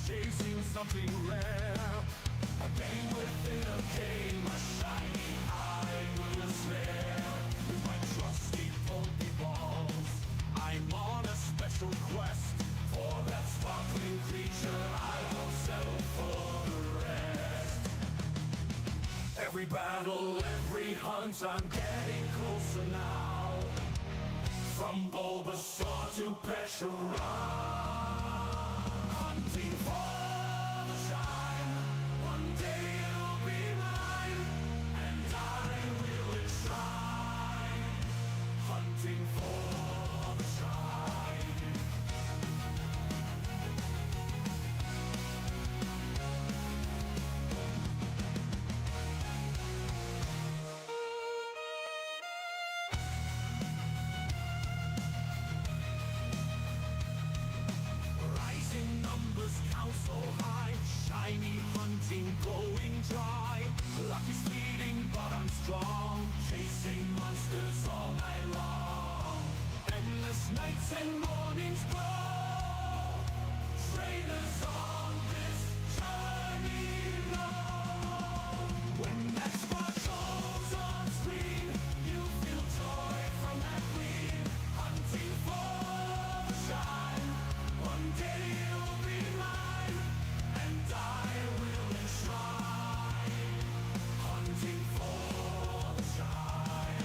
chasing something rare. A game within a game, a shiny eye will snare. With my trusty Pokeballs, I'm on a special quest. For that sparkling creature, I will settle for the rest. Every battle, every hunt, I'm getting closer now. From Bulbasaur to Peshawar, hunting for the shine. One day you'll be mine, and I will enshrine. Hunting for the shine. Rising numbers count so high, shiny hunting going dry. Luck is fleeting, but I'm strong, chasing monsters all night long. Endless nights and mornings glow, trainers on this journey long. When that spark goes on screen, you feel joy from that queen. Hunting for the shine. One day you'll be mine, and I will enshrine. Hunting for the shine.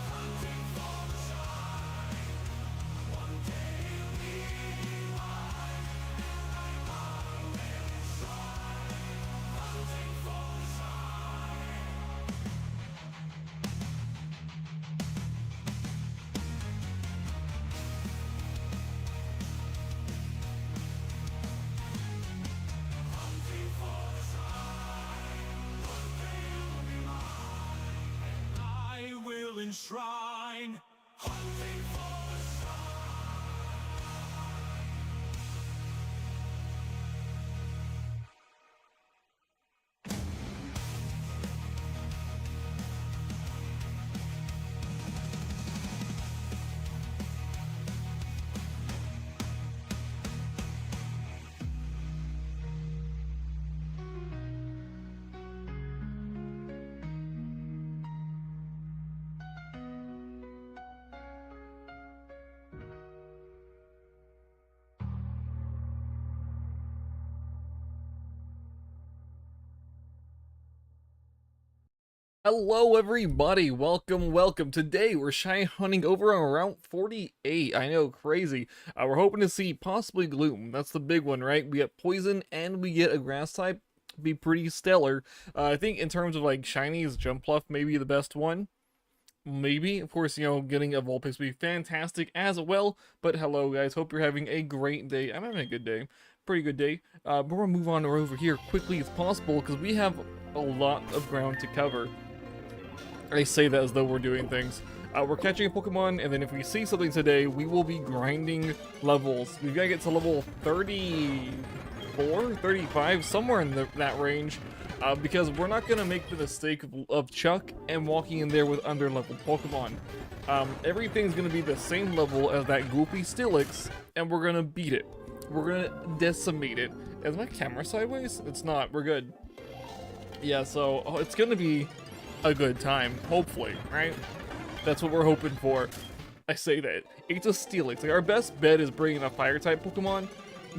Hunting for the shine. One day you'll be mine, and I will enshrine. Hunting for the shine. Hunting for the shine. One day you'll be mine, and I will enshrine. Hunting for the Hello everybody, welcome. Today we're shiny hunting over on Route 48. I know, crazy. We're hoping to see possibly Gloom. That's the big one, right? We get Poison and we get a Grass type. Be pretty stellar. I think in terms of like shinies, Jumpluff may be the best one. Maybe, of course, getting a Vulpix would be fantastic as well. But hello guys, hope you're having a great day. I'm having a good day. Pretty good day. But we're gonna move on over here quickly as possible because we have a lot of ground to cover. I say that as though we're doing things. We're catching a Pokemon, and then if we see something today, we will be grinding levels. We've got to get to level 34, 35, somewhere in that range, because we're not going to make the mistake of Chuck and walking in there with under-leveled Pokemon. Everything's going to be the same level as that goopy Steelix, and we're going to beat it. We're going to decimate it. Is my camera sideways? It's not. We're good. Yeah, so it's going to be a good time, hopefully, right? That's what we're hoping for. I say that. It's a Steelix. Like, our best bet is bringing a Fire-type Pokemon,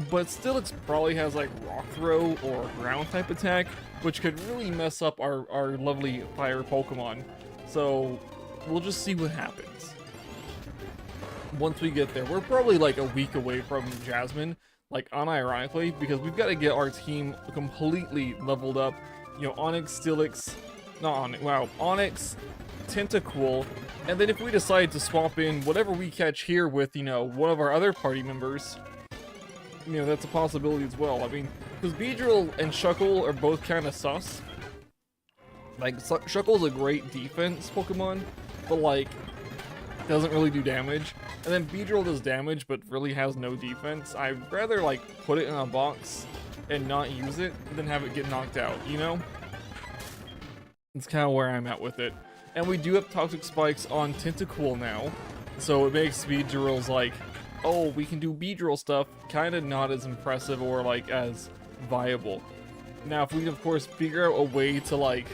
but Steelix probably has, like, Rock Throw or Ground-type attack, which could really mess up our lovely Fire Pokemon. So, we'll just see what happens. Once we get there, we're probably, like, a week away from Jasmine, like, unironically, because we've got to get our team completely leveled up. Onix, Steelix, Onix, Tentacool, and then if we decide to swap in whatever we catch here with, one of our other party members, that's a possibility as well. I mean, because Beedrill and Shuckle are both kind of sus. Like, Shuckle's a great defense Pokemon, but, like, doesn't really do damage. And then Beedrill does damage, but really has no defense. I'd rather, like, put it in a box and not use it than have it get knocked out, It's kind of where I'm at with it. And we do have toxic spikes on Tentacool now, so it makes Beedrill's like, oh, we can do Beedrill stuff, kind of not as impressive or like as viable. Now, if we can, of course, figure out a way to like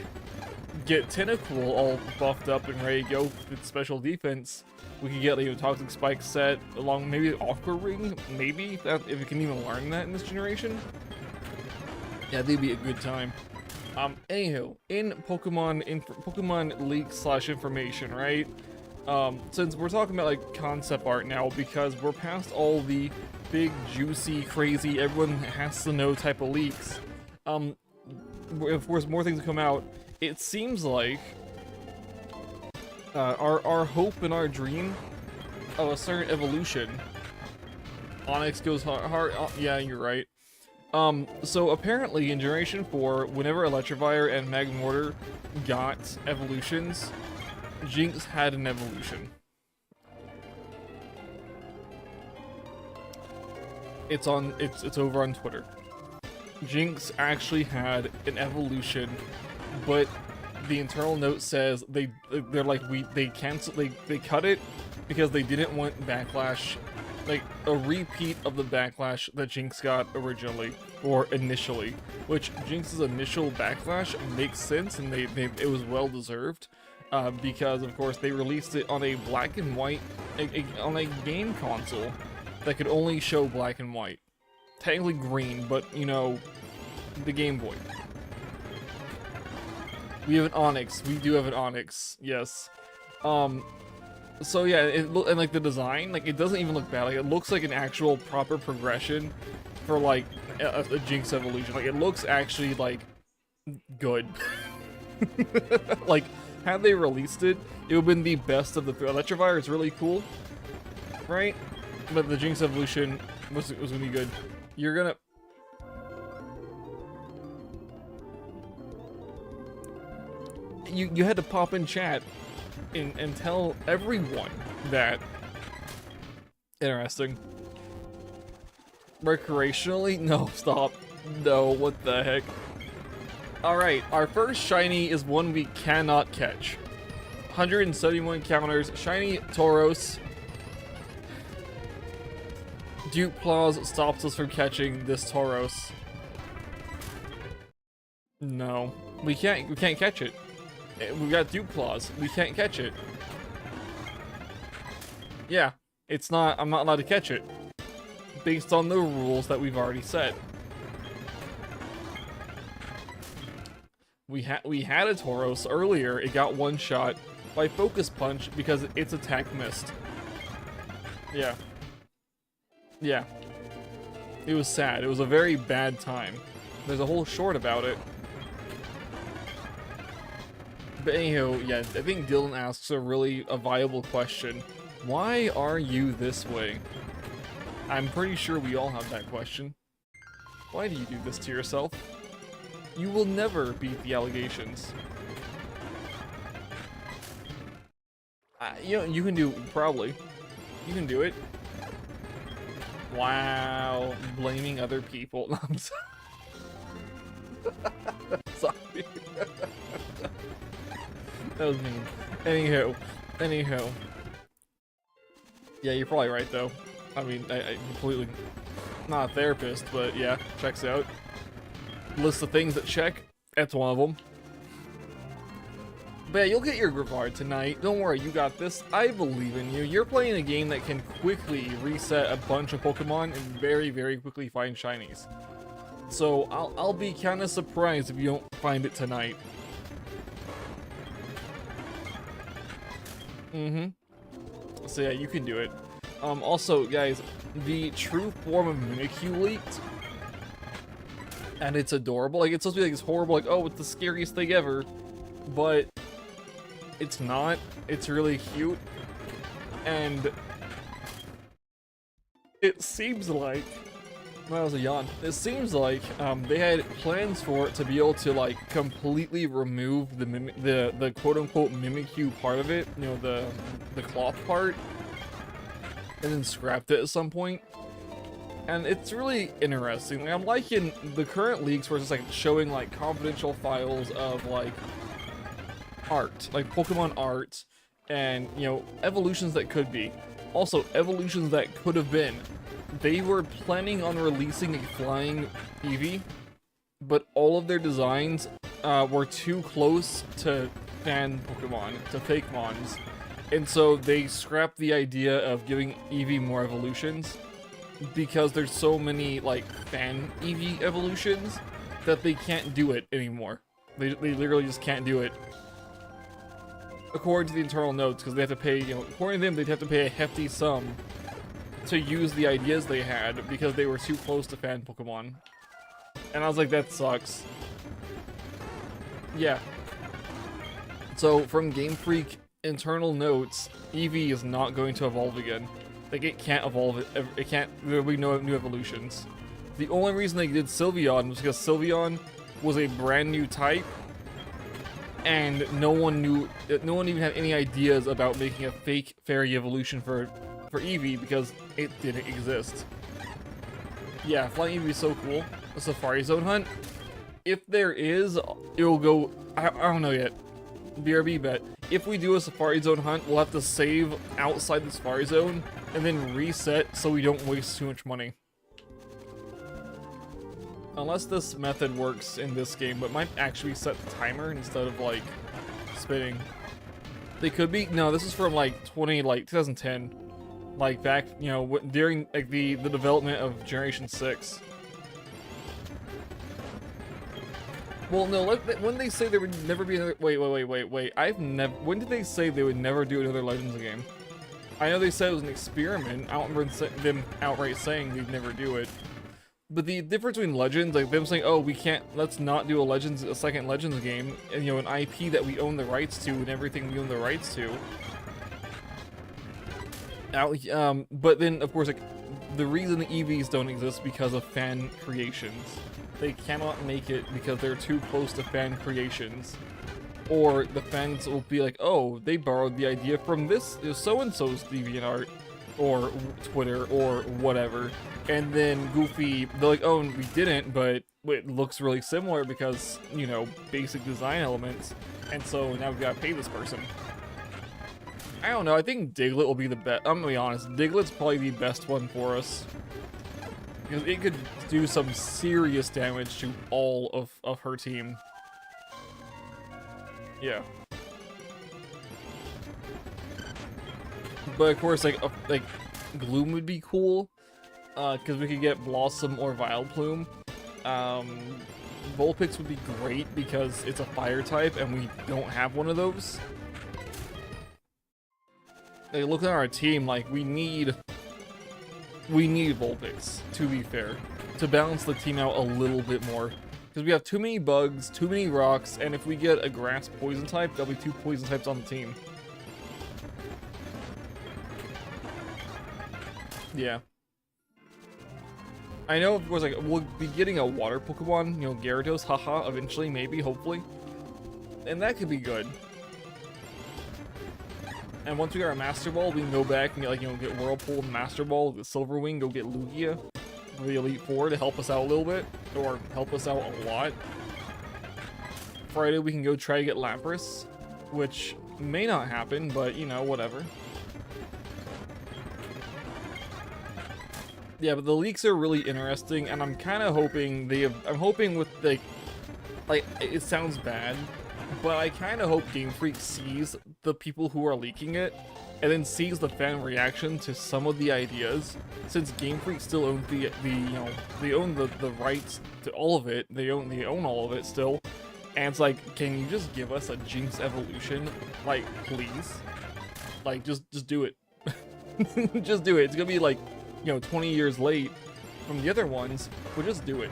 get Tentacool all buffed up and ready to go with special defense, we could get like a toxic spike set along maybe Aqua Ring, maybe if we can even learn that in this generation. Yeah, that'd be a good time. Anywho, in Pokemon leak / information, right? Since we're talking about like concept art now, because we're past all the big, juicy, crazy, everyone has to know type of leaks. Of course, more things come out. It seems like our hope and our dream of a certain evolution. Onix goes hard. Yeah, you're right. So apparently in Generation 4, whenever Electivire and Magmortar got evolutions, Jinx had an evolution. It's over on Twitter. Jinx actually had an evolution, but the internal note says they cut it because they didn't want backlash, like a repeat of the backlash that Jinx got originally or initially, which Jinx's initial backlash makes sense, and it was well deserved, because of course they released it on a black and white on a game console that could only show black and white, technically green, but you know, the Game Boy. We have an Onix. We do have an Onix. Yes. So yeah, and like the design, like it doesn't even look bad. Like it looks like an actual proper progression for like a Jinx evolution. Like it looks actually like good. Like had they released it, it would have been the best of the three. Electivire is really cool, right? But the Jinx evolution was gonna be good. You're gonna. You had to pop in chat and tell everyone that. Interesting. Recreationally? No, stop. No, what the heck? Alright, our first shiny is one we cannot catch. 171 counters, shiny Tauros. Duplas stops us from catching this Tauros. No, we can't catch it. We got Duplas. We can't catch it. Yeah, it's not. I'm not allowed to catch it, based on the rules that we've already set. We had a Tauros earlier. It got one shot by Focus Punch because its attack missed. Yeah. Yeah. It was sad. It was a very bad time. There's a whole short about it. But anyhow, yeah, I think Dylan asks a viable question. Why are you this way? I'm pretty sure we all have that question. Why do you do this to yourself? You will never beat the allegations. You know, you can do, probably. You can do it. Wow, blaming other people. No, I'm sorry. Sorry. That was mean. Anyhow. Yeah, you're probably right, though. I mean, I completely... Not a therapist, but yeah, checks out. List of things that check. That's one of them. But yeah, you'll get your reward tonight. Don't worry, you got this. I believe in you. You're playing a game that can quickly reset a bunch of Pokemon and very, very quickly find shinies. So I'll be kind of surprised if you don't find it tonight. So yeah, you can do it. Also, guys, the true form of Mimikyu leaked. And it's adorable. Like, it's supposed to be like this horrible, like, oh, it's the scariest thing ever. But it's not. It's really cute. And it seems like... That was a yawn. It seems like they had plans for it to be able to like completely remove the quote-unquote Mimikyu part of it, you know, the cloth part, and then scrapped it at some point. And it's really interesting. Like, I'm liking the current leaks where it's just like showing like confidential files of like art, like Pokemon art, and, you know, evolutions that could be. Also, evolutions that could have been. They were planning on releasing a flying Eevee, but all of their designs were too close to fan Pokemon, to fake mons. And so they scrapped the idea of giving Eevee more evolutions because there's so many, like, fan Eevee evolutions that they can't do it anymore. They literally just can't do it. According to the internal notes, because they have to pay, you know, according to them, they'd have to pay a hefty sum to use the ideas they had because they were too close to fan Pokemon. And I was like, that sucks. Yeah. So, from Game Freak internal notes, Eevee is not going to evolve again. Like, it can't evolve, it can't, there'll be no new evolutions. The only reason they did Sylveon was because Sylveon was a brand new type, and no one even had any ideas about making a fake fairy evolution for Eevee because it didn't exist. Yeah, Flying Eevee is so cool. A Safari Zone hunt. If there is, it will go, I don't know yet. BRB bet. If we do a Safari Zone hunt, we'll have to save outside the Safari Zone and then reset so we don't waste too much money. Unless this method works in this game, but might actually set the timer instead of, like, spinning. They could be, no, this is from, like, 2010. Like, back, you know, during, like, the development of Generation 6. Well, no, when they say there would never be another, wait, when did they say they would never do another Legends game? I know they said it was an experiment. I don't remember them outright saying they'd never do it. But the difference between Legends, like them saying, oh, we can't, let's not do a second Legends game, and, you know, an IP that we own the rights to and everything we own the rights to. But then, of course, like, the reason the EVs don't exist because of fan creations. They cannot make it because they're too close to fan creations. Or the fans will be like, oh, they borrowed the idea from this so-and-so's DeviantArt, or Twitter, or whatever. And then Goofy, they're like, oh, we didn't, but it looks really similar because, you know, basic design elements. And so now we gotta pay this person. I don't know, I think Diglett will be the best. I'm gonna be honest, Diglett's probably the best one for us. Because it could do some serious damage to all of her team. Yeah. But of course, like Gloom would be cool. Because we could get Blossom or Vileplume. Vulpix would be great because it's a fire type and we don't have one of those. Like, looking at our team, like, we need Vulpix, to be fair, to balance the team out a little bit more. Because we have too many bugs, too many rocks, and if we get a grass poison type, there'll be 2 poison types on the team. Yeah. I know, of course, like, we'll be getting a water Pokemon, you know, Gyarados, haha, eventually, maybe, hopefully. And that could be good. And once we get our Master Ball, we can go back and get, like, you know, get Whirlpool and Master Ball, get Silver Wing, go get Lugia for the Elite Four to help us out a little bit, or help us out a lot. Friday, we can go try to get Lapras, which may not happen, but, you know, whatever. Yeah, but the leaks are really interesting, and I'm kind of hoping I'm hoping with, like, it sounds bad, but I kind of hope Game Freak sees the people who are leaking it, and then sees the fan reaction to some of the ideas, since Game Freak still owns the you know, they own the rights to all of it, they own all of it still, and it's like, can you just give us a Jinx evolution? Like, please? Like, just do it. Just do it. It's gonna be like, you know, 20 years late from the other ones, but just do it.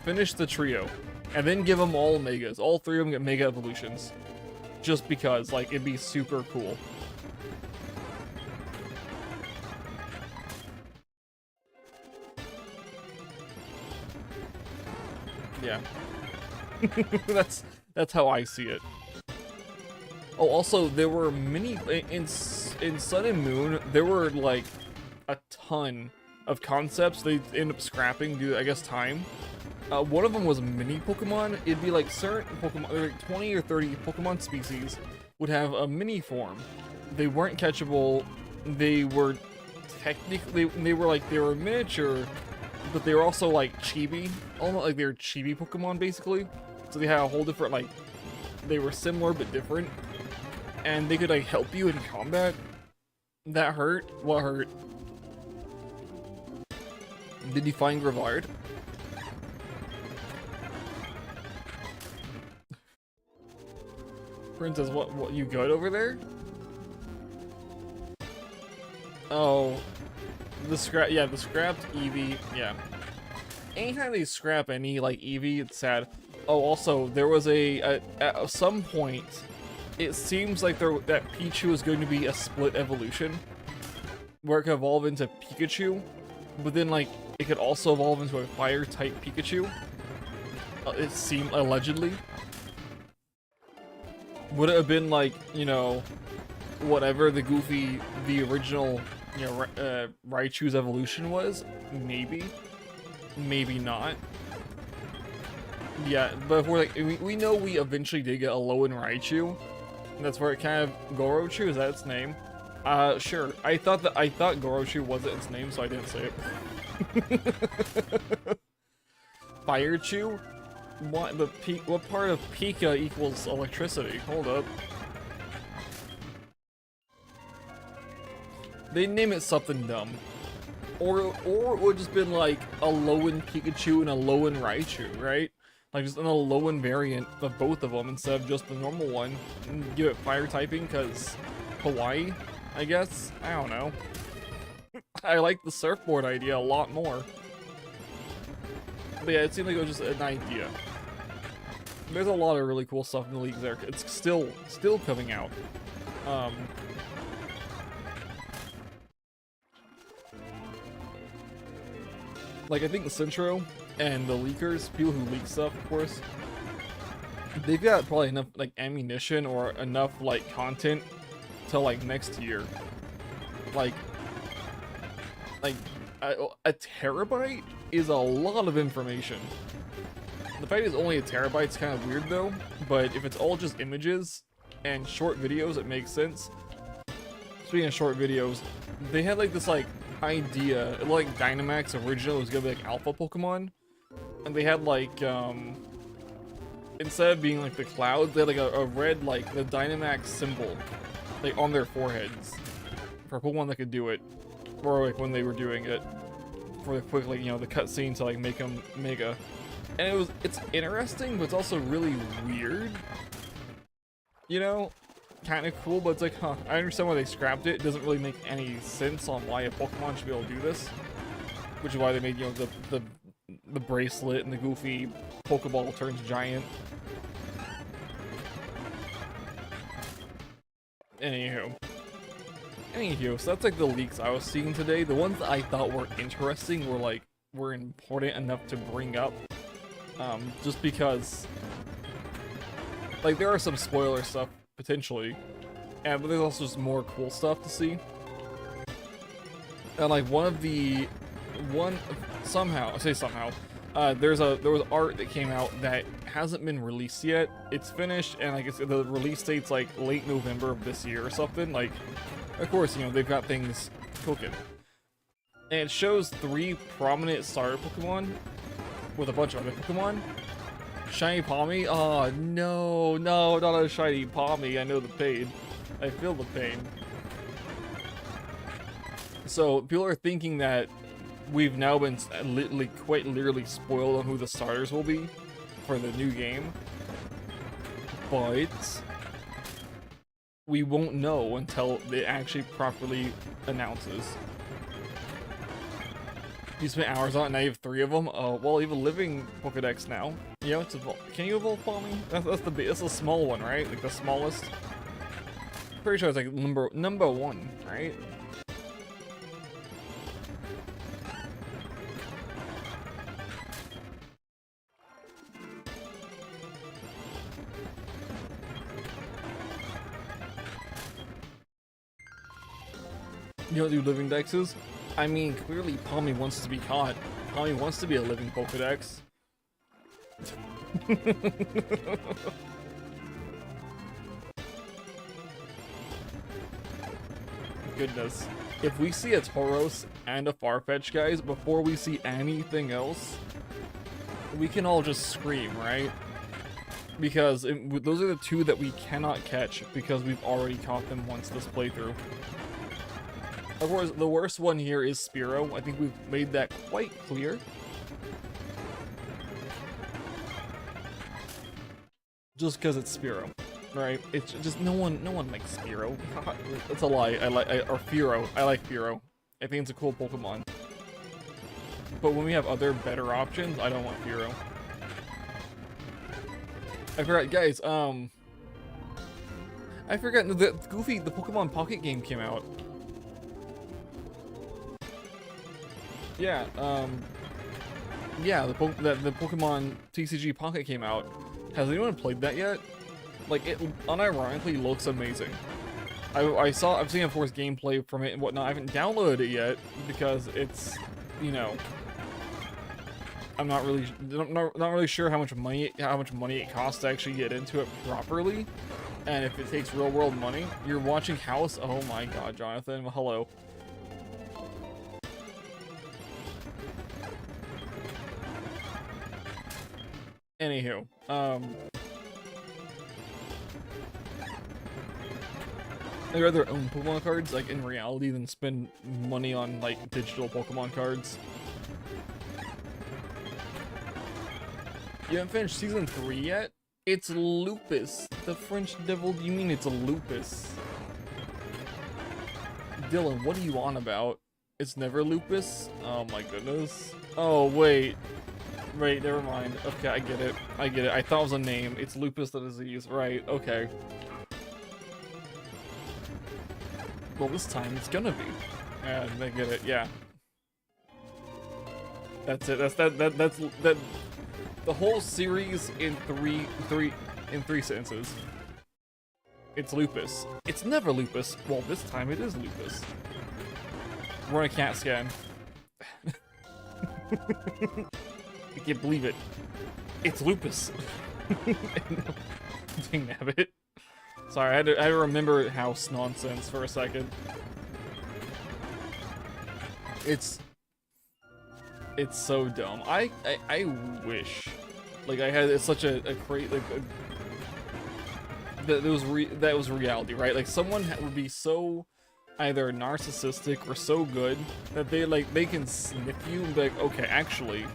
Finish the trio, and then give them all Megas. All 3 of them get Mega Evolutions. Just because, like, it'd be super cool. Yeah. That's how I see it. Oh, also, there were many in Sun and Moon. There were like a ton of concepts they end up scrapping due to, I guess, time. One of them was mini Pokemon. It'd be like certain Pokemon, like 20 or 30 Pokemon species would have a mini form. They weren't catchable. They were technically, they were miniature, but they were also like chibi, almost like they were chibi Pokemon basically. So they had a whole different, like, they were similar but different, and they could like help you in combat. That hurt. What hurt? Did you find Grevard? Princess, what, you good over there? Oh, the scrapped Eevee, yeah. Anytime they scrap any, like, Eevee, it's sad. Oh, also, there was at some point, it seems like that Pichu is going to be a split evolution, where it could evolve into Pikachu, but then, like, it could also evolve into a fire-type Pikachu. It seemed, allegedly. Would it have been like, you know, whatever the original, you know, Raichu's evolution was? Maybe. Maybe not. Yeah, but if we're like, we know we eventually did get a Alolan Raichu. And that's where it kind of, Gorochu, is that its name? Sure. I thought Gorochu wasn't its name, so I didn't say it. Firechu? What part of Pika equals electricity? Hold up. They name it something dumb. Or it would just been like a Alolan Pikachu and a Alolan Raichu, right? Like just an Alolan variant of both of them instead of just the normal one. And give it fire typing because Hawaii, I guess? I don't know. I like the surfboard idea a lot more. But yeah, it seemed like it was just an idea. There's a lot of really cool stuff in the leagues there. It's still coming out. Like, I think the Centro and the leakers, people who leak stuff, of course, they've got probably enough, like, ammunition or enough, like, content till, like, next year. Like a terabyte is a lot of information. The fact it's only a terabyte is kind of weird though, but if it's all just images and short videos, it makes sense. Speaking of short videos, they had like this like idea, like Dynamax original was gonna be like alpha Pokemon, and they had like instead of being like the clouds, they had like a red like the Dynamax symbol like on their foreheads for a Pokemon that could do it, or like when they were doing it for the quick, like, you know, the cutscene to like make them mega. And it's interesting, but it's also really weird. You know? Kind of cool, but it's like, huh, I understand why they scrapped it. It doesn't really make any sense on why a Pokemon should be able to do this. Which is why they made, you know, the bracelet and the goofy Pokeball turns giant. Anywho, so that's like the leaks I was seeing today. The ones that I thought were interesting were important enough to bring up. Just because, like, there are some spoiler stuff, potentially, but there's also just more cool stuff to see. And, like, somehow, there was art that came out that hasn't been released yet. It's finished, and, like, the release date's, like, late November of this year or something. Like, of course, you know, they've got things cooking. And it shows 3 prominent starter Pokemon with a bunch of other Pokemon. Shiny Palmy? Oh, no, not a shiny Palmy. I know the pain. I feel the pain. So, people are thinking that we've now been quite literally spoiled on who the starters will be for the new game. But we won't know until it actually properly announces. You spent hours on it, now you have 3 of them. Oh, well, you have a living Pokedex now. You know, it's can you evolve Palmy? That's the small one, right? Like the smallest. Pretty sure it's like number 1, right? You don't do living dexes? I mean, clearly Palmy wants to be caught. Palmy wants to be a living Pokedex. Goodness. If we see a Tauros and a Farfetch, guys, before we see anything else, we can all just scream, right? Because those are the two that we cannot catch because we've already caught them once this playthrough. Of course, the worst one here is Spearow. I think we've made that quite clear. Just because it's Spearow, right? It's just no one likes Spearow. That's a lie. Or Fearow. I like Fearow. I think it's a cool Pokemon. But when we have other better options, I don't want Fearow. I forgot, guys. I forgot the Goofy. The Pokemon Pocket game came out. Yeah. Yeah. The Pokemon TCG Pocket came out. Has anyone played that yet? Like, it unironically looks amazing. I've seen of course gameplay from it and whatnot. I haven't downloaded it yet because it's, you know, I'm not really sure how much money it costs to actually get into it properly, and if it takes real world money. You're watching House. Oh my God, Jonathan. Hello. Anywho, I'd rather own Pokemon cards, like, in reality than spend money on, like, digital Pokemon cards. You haven't finished Season 3 yet? It's Lupus. The French Devil, you mean it's a Lupus? Dylan, what are you on about? It's never Lupus? Oh my goodness. Oh, wait. Right, never mind. Okay, I get it. I get it. I thought it was a name. It's lupus the disease. Right, okay. Well, this time it's gonna be. And I get it, yeah. That's it. That's the whole series in three sentences. It's lupus. It's never lupus. Well, this time it is lupus. We're on a CAT scan. I can't believe it. It's lupus. Dang nabbit. Sorry, I had to remember house nonsense for a second. It's so dumb. I wish, like, I had such a great, like, that was reality, right? Like, someone would be so either narcissistic or so good that they can sniff you and be like, okay, actually,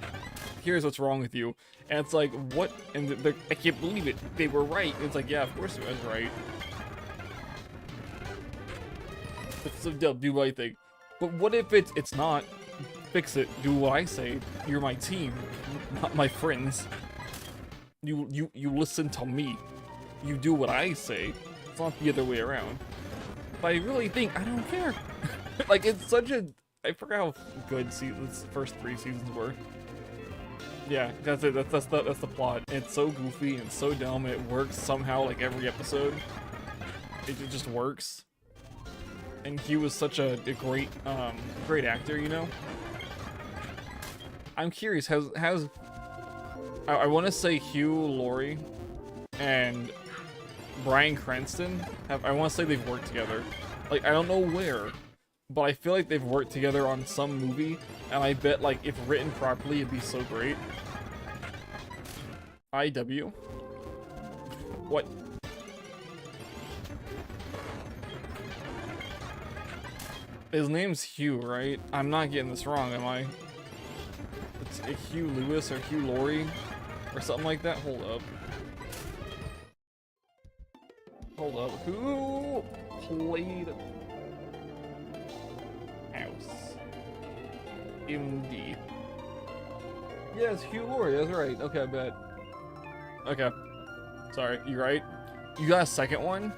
here's what's wrong with you. And it's like, what? And I can't believe it. They were right. It's like, yeah, of course it was right. It's so dumb. Do what I think. But what if it's not? Fix it. Do what I say. You're my team, not my friends. You listen to me. You do what I say. It's not the other way around. But I really think I don't care. Like, it's such a. I forgot how good the first 3 seasons were. Yeah, that's it. That's the plot. It's so goofy and so dumb. And it works somehow, like every episode. It just works. And he was such a great great actor, you know. I'm curious. Has I want to say Hugh Laurie and Bryan Cranston I want to say they've worked together. Like, I don't know where, but I feel like they've worked together on some movie, and I bet, like, if written properly, it'd be so great. IW? What? His name's Hugh, right? I'm not getting this wrong, am I? It's a Hugh Lewis or Hugh Laurie or something like that. Hold up. Hold up. Who played House? MD. Yeah, it's Hugh Laurie. That's right. Okay, I bet. Okay. Sorry, you right? You got a second one?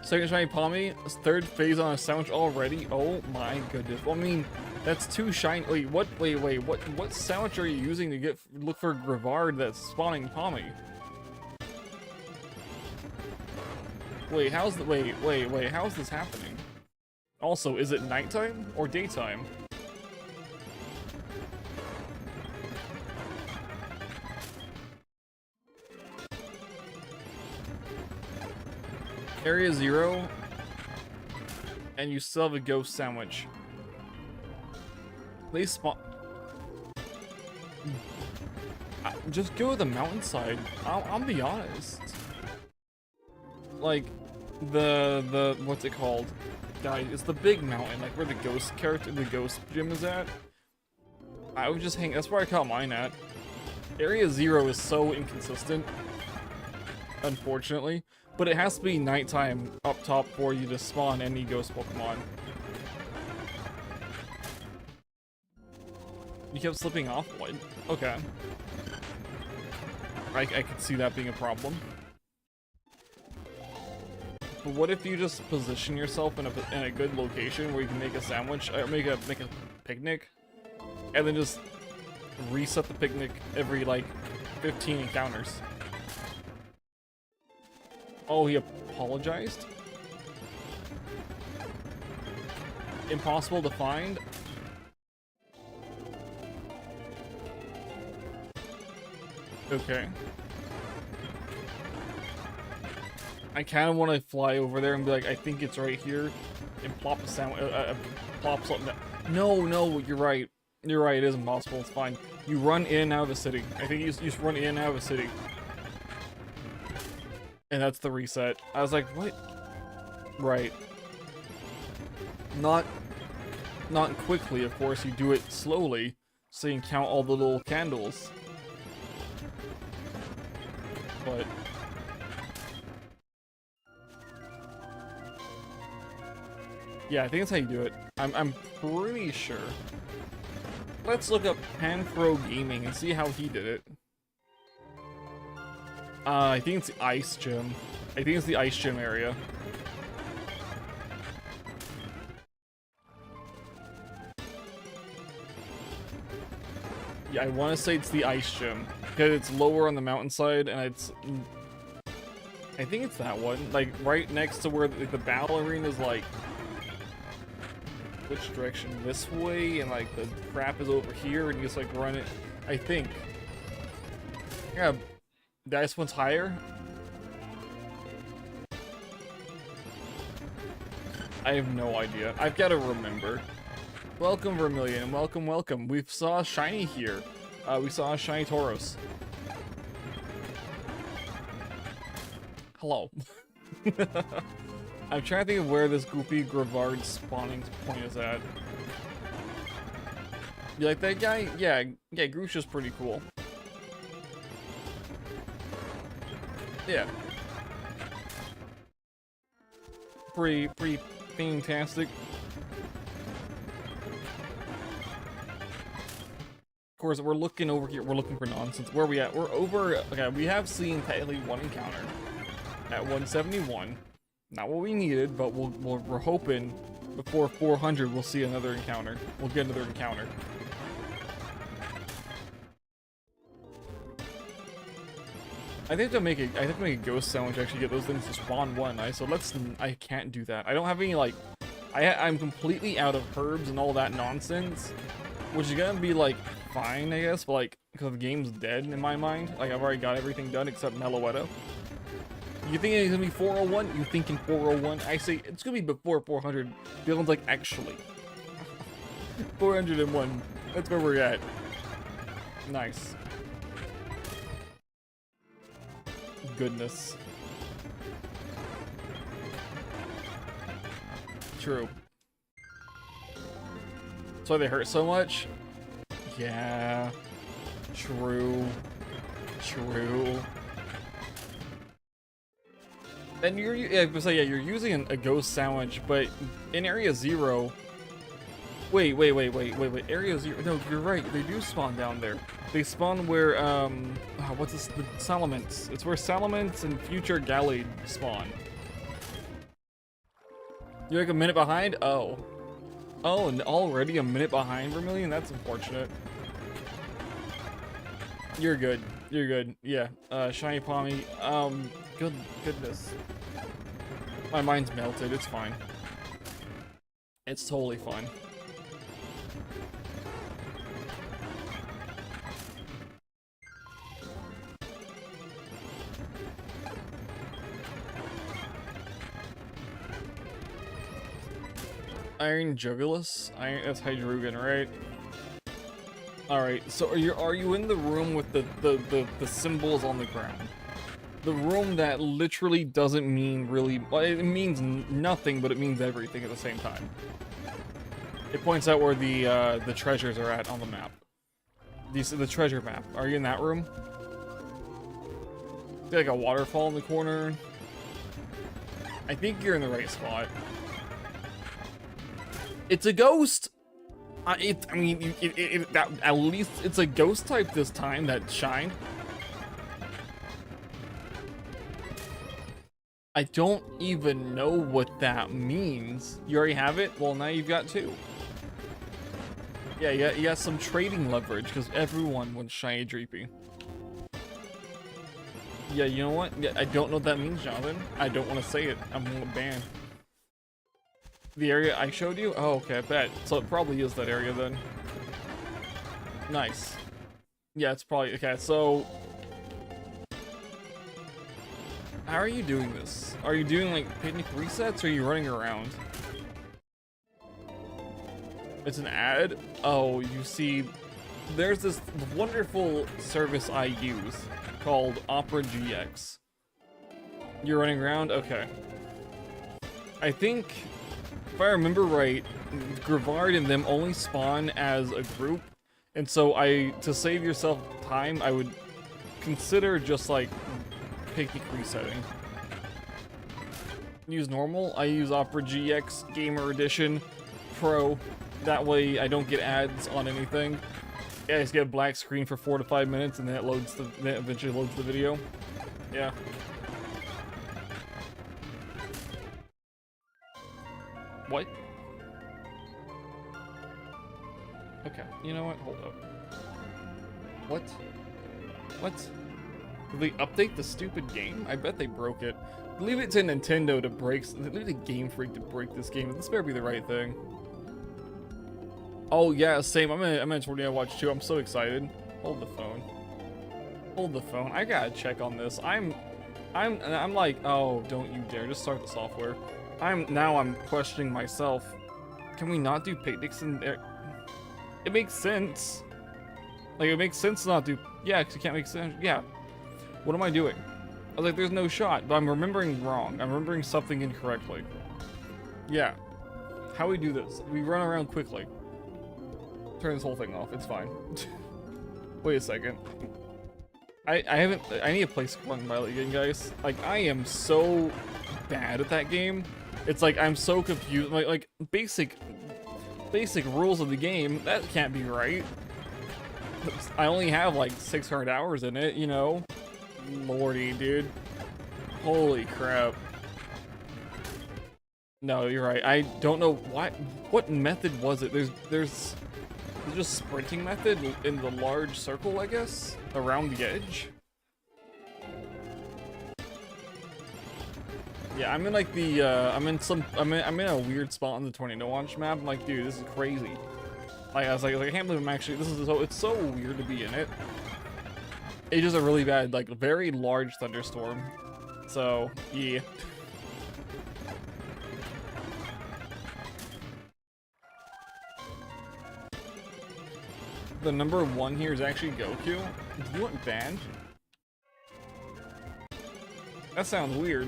Second shiny Palmy, 3rd phase on a sandwich already? Oh my goodness. Well, I mean, that's 2 shiny. Wait, what? Wait, what sandwich are you using to look for Grivard that's spawning Palmy? Wait, how's this happening? Also, is it nighttime or daytime? Area 0, and you still have a ghost sandwich. They spawn. Just go to the mountainside. I'll be honest. Like, the what's it called? Guys, it's the big mountain, like where the ghost character, the ghost gym is at. I would just hang. That's where I caught mine at. Area 0 is so inconsistent, unfortunately. But it has to be nighttime up top for you to spawn any ghost Pokemon. You kept slipping off? What? Okay. I could see that being a problem. But what if you just position yourself in a good location where you can make a sandwich, or make a picnic, and then just reset the picnic every like 15 encounters? Oh, he apologized? Impossible to find? Okay. I kind of want to fly over there and be like, I think it's right here, and plop a sandwich, plop something down. No, you're right. You're right, it is impossible, it's fine. You run in and out of a city. I think you just run in and out of a city. And that's the reset. I was like, what? Right. Not quickly, of course, you do it slowly, so you can count all the little candles. But yeah, I think that's how you do it. I'm pretty sure. Let's look up Panthro Gaming and see how he did it. I think it's the Ice Gym. I think it's the Ice Gym area. Yeah, I want to say it's the Ice Gym. Because it's lower on the mountainside, and it's... I think it's that one. Like, right next to where the battle arena is, like... Which direction? This way, and, like, the crap is over here, and you just, like, run it. I think. Yeah, the ice one's higher? I have no idea. I've got to remember. Welcome, Vermilion. Welcome. We saw a shiny here. We saw a shiny Tauros. Hello. I'm trying to think of where this goofy Grevard spawning point is at. You like that guy? Yeah, Grusha's pretty cool. Yeah. Pretty fantastic. Of course, we're looking over here. We're looking for nonsense. Where are we at? We're over. Okay, we have seen technically one encounter at 171. Not what we needed, but we're hoping before 400 we'll see another encounter. We'll get another encounter. I think to make a ghost sandwich actually get those things to spawn one. I can't do that. I don't have any like. I'm completely out of herbs and all that nonsense, which is gonna be like fine, I guess, but like because the game's dead in my mind. Like I've already got everything done except Meloetta. You think it's gonna be 401? You thinking 401? I say it's gonna be before 400. Dylan's like, actually. 401. That's where we're at. Nice. Goodness. True. That's why they hurt so much? Yeah. True. And you're using a ghost sandwich, but in Area 0... Wait, Area 0... No, you're right, they do spawn down there. They spawn where, what's this? The Salamence. It's where Salamence and future Gallade spawn. You're like a minute behind? Oh. Oh, and already a minute behind, Vermilion? That's unfortunate. You're good. Yeah. Shiny Pommy. Goodness. My mind's melted. It's fine. It's totally fine. Iron Jugulis? That's Hydrugan, right? Alright, so are you in the room with the symbols on the ground? The room that literally doesn't mean really... Well, it means nothing, but it means everything at the same time. It points out where the treasures are at on the map. The treasure map. Are you in that room? Is there like a waterfall in the corner? I think you're in the right spot. It's a ghost! At least it's a ghost type this time that shined. I don't even know what that means. You already have it? Well, now you've got two. Yeah, you got some trading leverage, because everyone wants shiny Dreepy. Yeah, you know what? Yeah, I don't know what that means, Jonathan. I don't want to say it. I'm gonna ban. The area I showed you? Oh, okay, I bet. So it probably is that area then. Nice. Yeah, it's probably... Okay, so... How are you doing this? Are you doing, like, picnic resets, or are you running around? It's an ad? Oh, you see... There's this wonderful service I use called Opera GX. You're running around? Okay. I think... If I remember right, Grivard and them only spawn as a group, and so to save yourself time, I would consider just like picnic resetting. Use normal. I use Opera GX Gamer Edition Pro. That way I don't get ads on anything. Yeah, I just get a black screen for 4 to 5 minutes, and then then it eventually loads the video. Yeah. What? Okay, you know what? Hold up. What? What? Did they update the stupid game? I bet they broke it. Leave it to Nintendo to break... Leave the Game Freak to break this game. This better be the right thing. Oh yeah, same. I'm in Tornado Watch 2. I'm so excited. Hold the phone. Hold the phone. I gotta check on this. I'm like, oh, don't you dare. Just start the software. I'm questioning myself. Can we not do picnics in there? It makes sense. Like, it makes sense to not do... Yeah, because you can't make sense. Yeah. What am I doing? I was like, there's no shot, but I'm remembering wrong. I'm remembering something incorrectly. Yeah. How we do this? We run around quickly. Turn this whole thing off. It's fine. Wait a second. I need a place to run by again, guys. Like, I am so bad at that game. It's like, I'm so confused. Like basic rules of the game, that can't be right. I only have like 600 hours in it, you know? Lordy, dude. Holy crap. No, you're right. I don't know what method was it? There's just sprinting method in the large circle, I guess, around the edge. Yeah, I'm in like the I'm in a weird spot on the Tornado Launch map. I'm like, dude, this is crazy. Like, I was like, I can't believe I'm actually, it's so weird to be in it. It's just a really bad, like, very large thunderstorm. So, yeah. The number 1 here is actually Goku. Do you want banned? That sounds weird.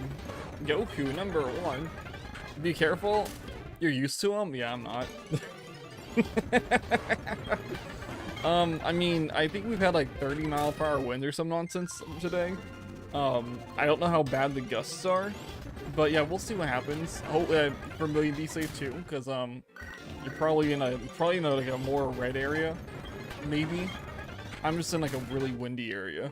Goku, number 1. Be careful. You're used to him? Yeah, I'm not. I mean, I think we've had like 30-mile-per-hour winds or some nonsense today. I don't know how bad the gusts are, but yeah, we'll see what happens. Hope for Million be safe too, because you're probably in like a more red area, maybe. I'm just in like a really windy area.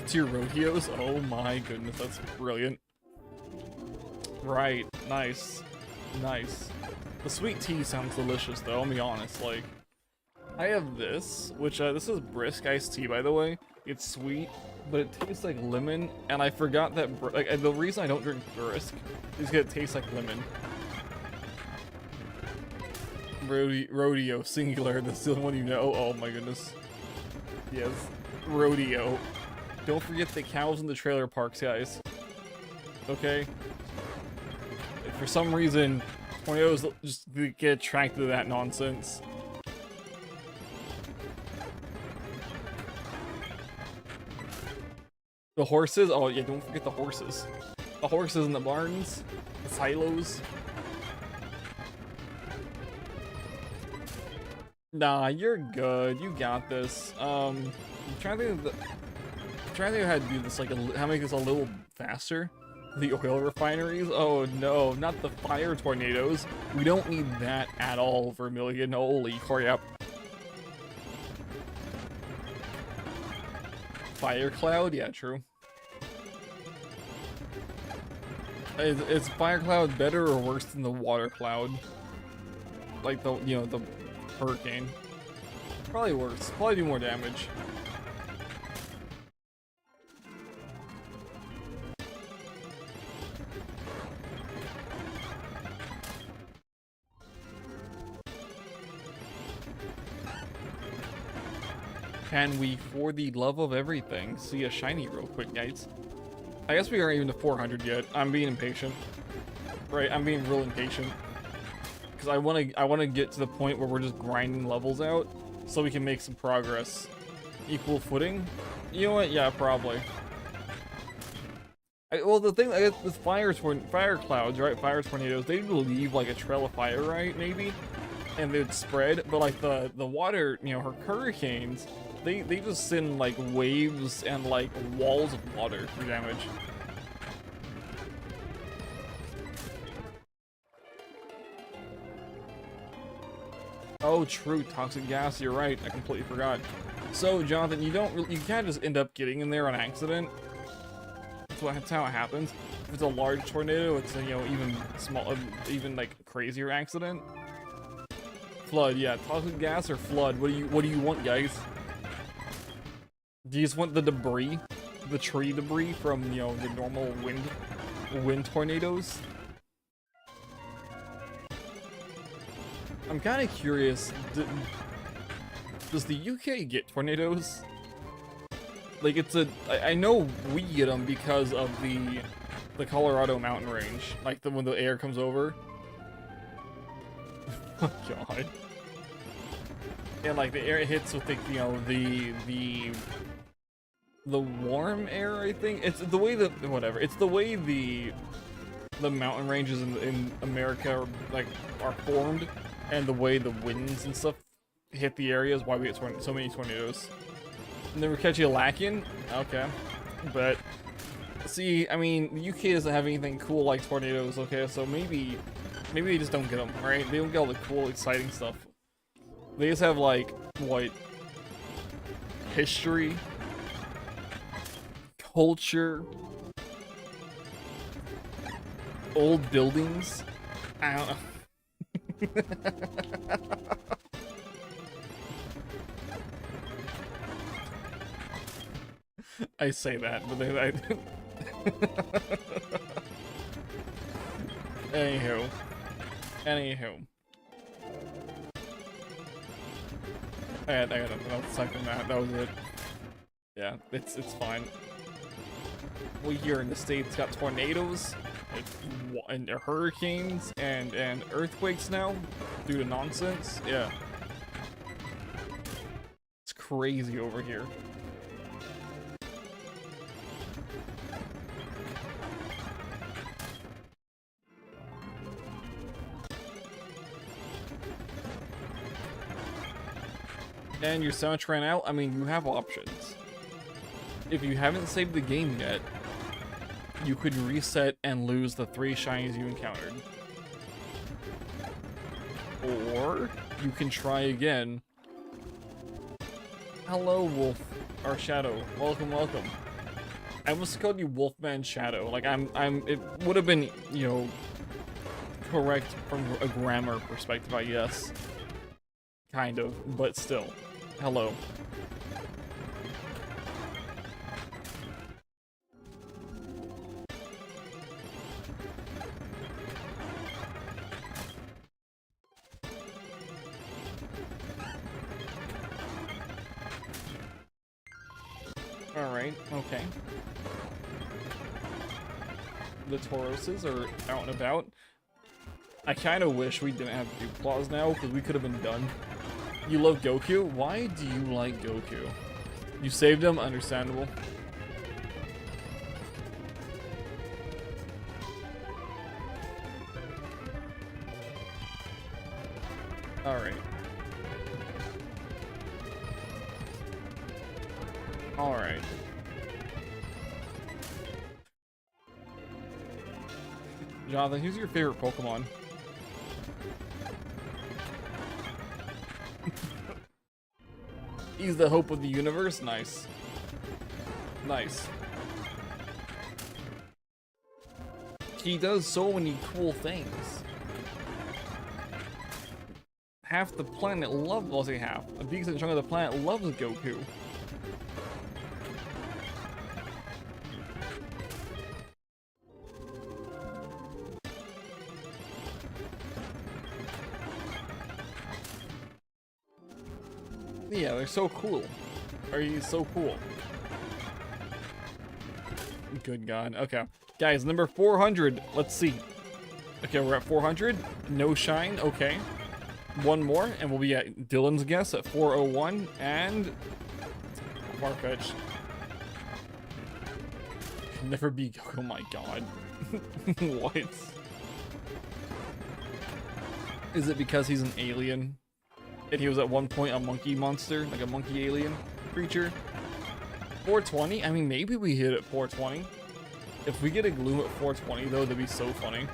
Tier rodeos? Oh my goodness, that's brilliant. Right, nice. Nice. The sweet tea sounds delicious though, I'll be honest. Like, I have this, which this is brisk iced tea, by the way. It's sweet, but it tastes like lemon, and I forgot that the reason I don't drink brisk is because it tastes like lemon. Rodeo, singular, that's the only one you know. Oh my goodness. Yes, rodeo. Don't forget the cows in the trailer parks, guys. Okay? If for some reason, tornadoes just get attracted to that nonsense. The horses? Oh yeah, don't forget the horses. The horses in the barns. The silos. Nah, you're good. You got this. I'm trying to think of how to do this, like, how to make this a little faster. The oil refineries? Oh no, not the fire tornadoes. We don't need that at all, Vermilion. Holy crap. Fire cloud? Yeah, true. Is fire cloud better or worse than the water cloud? Like the, you know, the hurricane. Probably worse. Probably do more damage. Can we, for the love of everything, see a shiny real quick, guys? I guess we aren't even to 400 yet. I'm being impatient. Right, I'm being real impatient. Because I wanna get to the point where we're just grinding levels out so we can make some progress. Equal footing? You know what? Yeah, probably. Well, the thing, I guess, with fire clouds, right? Fire tornadoes, they leave like a trail of fire, right? Maybe, and they'd spread. But like the water, you know, her hurricanes, they just send like waves and like walls of water for damage. Oh, true, toxic gas. You're right. I completely forgot. So, Jonathan, you can't just end up getting in there on accident. That's how it happens. If it's a large tornado, it's a, you know, even small, even like crazier accident. Flood, yeah, toxic gas or flood. What do you want, guys? Do you just want the debris, the tree debris from, you know, the normal wind tornadoes? I'm kind of curious. Does the UK get tornadoes? Like, I know we get them because of the Colorado mountain range. Like, when the air comes over. Oh, God. And, like, the air hits with, the, you know, the warm air, I think. It's the way that, whatever. It's the way the mountain ranges in America are formed. And the way the winds and stuff hit the areas, why we get so many tornadoes. Never catch you lacking? Okay. But, see, I mean, the UK doesn't have anything cool like tornadoes, okay? So maybe they just don't get them, right? They don't get all the cool, exciting stuff. They just have, like, what? History? Culture? Old buildings? I don't know. I say that, but Anywho. I got a second that. That was it. Yeah, it's fine. We here in the States got tornadoes and hurricanes and earthquakes now due to nonsense. Yeah. It's crazy over here. And your soundtrack ran out, I mean, you have options. If you haven't saved the game yet, you could reset and lose the 3 shinies you encountered. Or, you can try again. Hello, Wolf, or Shadow. Welcome, welcome. I almost called you Wolfman Shadow. Like, it would have been, you know, correct from a grammar perspective, I guess. Kind of, but still. Hello. Alright, okay. The Tauroses are out and about. I kind of wish we didn't have Duplas now, because we could have been done. You love Goku? Why do you like Goku? You saved him? Understandable. Alright. Alright. Jonathan, who's your favorite Pokemon? He's the hope of the universe? Nice. Nice. He does so many cool things. Half the planet loves, well, I'll say half. A decent chunk of the planet loves Goku. Yeah, they're so cool. Are you so cool? Good God. Okay. Guys, number 400. Let's see. Okay, we're at 400. No shine. Okay. One more, and we'll be at Dylan's guess at 401. And Farfetch. Never be. Oh my God. What? Is it because he's an alien? And he was at one point a monkey monster, like a monkey alien creature. 420? I mean, maybe we hit at 420. If we get a Gloom at 420, though, that'd be so funny.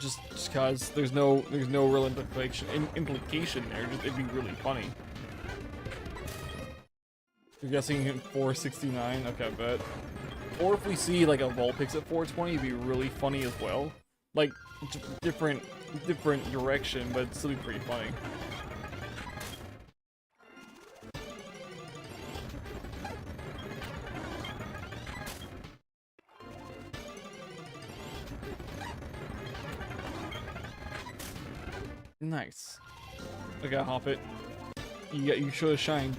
Just cause there's no real implication there. It'd be really funny. You're guessing 469? Okay, I bet. Or if we see like a Vulpix at 420, it'd be really funny as well. Like different direction, but it'd still be pretty funny. Nice. Okay, hop it. You should have shined.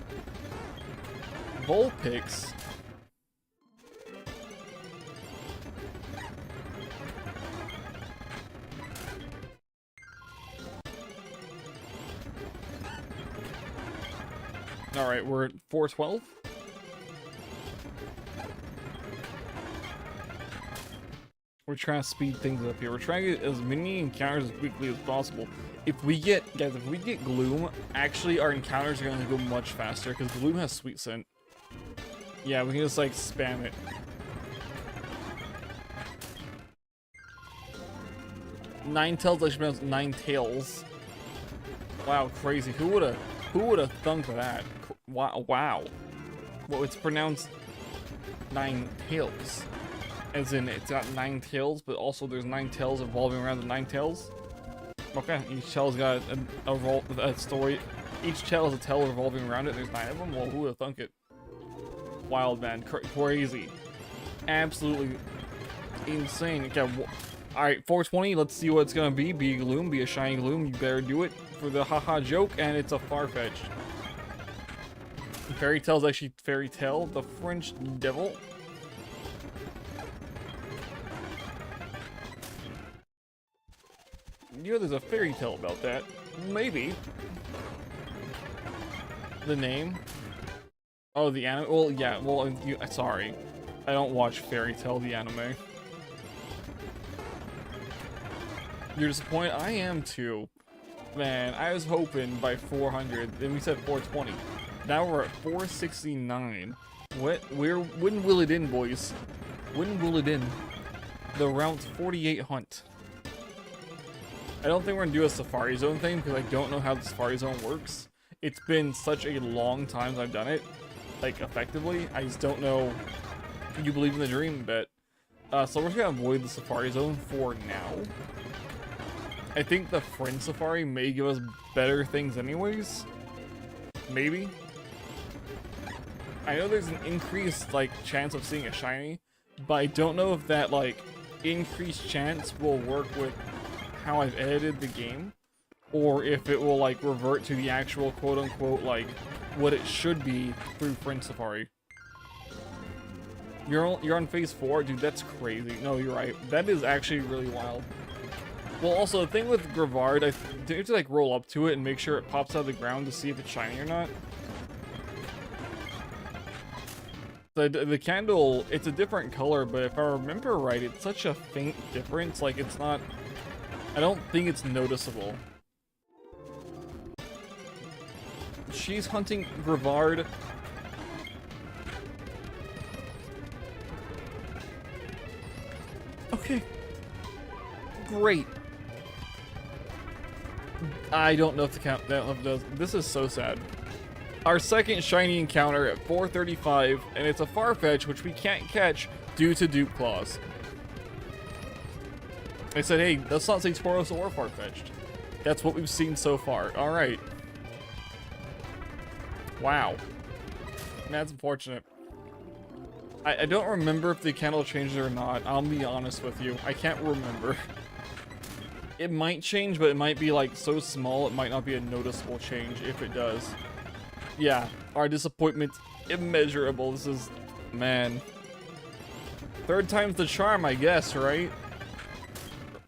Vulpix. Alright, we're at 412. We're trying to speed things up here. We're trying to get as many encounters as quickly as possible. If we get, guys, if we get Gloom, actually our encounters are going to go much faster because Gloom has Sweet Scent. Yeah, we can just like spam it. Ninetales actually pronounced Ninetales. Wow, crazy. Who would have thunk that? Wow. Well, it's pronounced Ninetales. As in, it's got 9 tails, but also there's 9 tails revolving around the 9 tails. Okay, each tail's got a story. Each tail has a tail revolving around it. There's 9 of them. Well, who would have thunk it? Wild, man. Crazy. Absolutely insane. Okay, alright, 420. Let's see what it's gonna be. Be a Gloom, be a shiny Gloom. You better do it for the haha joke, and it's a Farfetch. Fairy Tail's actually Fairy Tail, the French devil. You know, there's a fairy tale about that. Maybe. The name? Oh, the anime? Well, yeah, well, sorry. I don't watch Fairy Tail, the anime. You're disappointed? I am too. Man, I was hoping by 400, then we said 420. Now we're at 469. When will it in, boys? When will it in? The Route 48 hunt. I don't think we're gonna do a Safari Zone thing because I don't know how the Safari Zone works. It's been such a long time since I've done it, like effectively. I just don't know. You believe in the dream, but so we're just gonna avoid the Safari Zone for now. I think the Friend Safari may give us better things anyways. Maybe. I know there's an increased like chance of seeing a shiny, but I don't know if that like increased chance will work with how I've edited the game, or if it will like revert to the actual quote-unquote like what it should be through Friend Safari. You're on phase 4? Dude, that's crazy. No, you're right. That is actually really wild. Well, also, the thing with Grevard, do you have to, like, roll up to it and make sure it pops out of the ground to see if it's shiny or not? The candle, it's a different color, but if I remember right, it's such a faint difference, like, it's not... I don't think it's noticeable. She's hunting Grevard. Okay. Great. I don't know if the count that does. This is so sad. Our second shiny encounter at 435, and it's a Farfetch, which we can't catch due to dupe claws. I said, hey, let's not say Tauros or Farfetch'd. That's what we've seen so far. All right. Wow. That's unfortunate. I don't remember if the candle changed or not. I'll be honest with you. I can't remember. It might change, but it might be like so small it might not be a noticeable change if it does. Yeah, our disappointment's immeasurable. This is, man. Third time's the charm, I guess, right?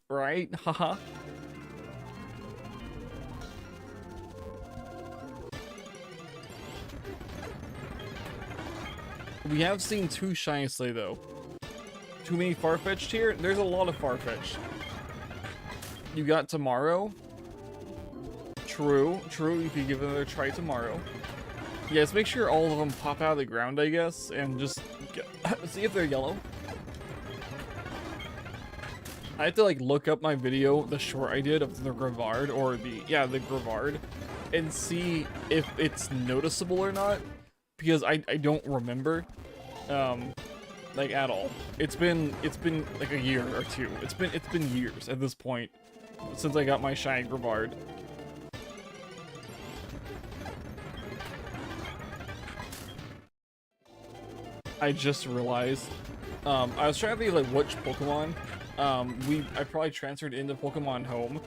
Right? Haha. We have seen 2 shinies today, though. Too many Farfetch'd here? There's a lot of Farfetch'd. You got tomorrow? True, you could give it another try tomorrow. Yes, make sure all of them pop out of the ground, I guess, and just see if they're yellow. I have to, like, look up my video, the short I did of the Grevard, or the Grevard, and see if it's noticeable or not. Because I don't remember, like, at all. It's been like a year or two. It's been years at this point since I got my shiny Grevard. I just realized, I was trying to think like which Pokemon, I probably transferred into Pokemon Home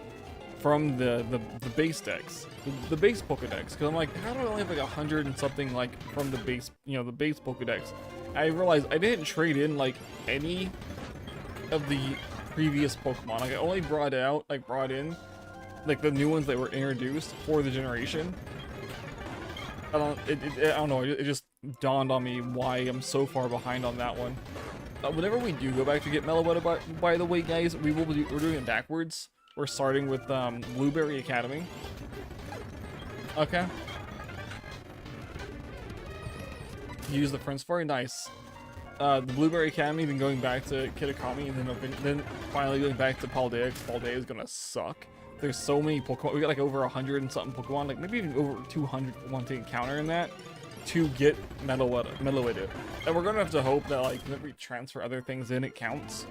from the base decks, the base Pokedex, because I'm like, how do I only have like 100 and something like from the base, you know, the base Pokedex? I realized I didn't trade in like any of the previous Pokemon. Like I only brought in like the new ones that were introduced for the generation. I don't know. It just dawned on me why I'm so far behind on that one. Whenever we do go back to get Meloetta, by the way, guys, we're doing it backwards. We're starting with Blueberry Academy. Okay. Use the Prince Fairy, nice. The Blueberry Academy, then going back to Kitakami, and then finally going back to Paldea, because Paldea is gonna suck. There's so many Pokemon. We got like over 100 and something Pokemon, like maybe even over 200 Pokemon to encounter in that to get Meloetta. And we're gonna have to hope that like whenever we transfer other things in, it counts.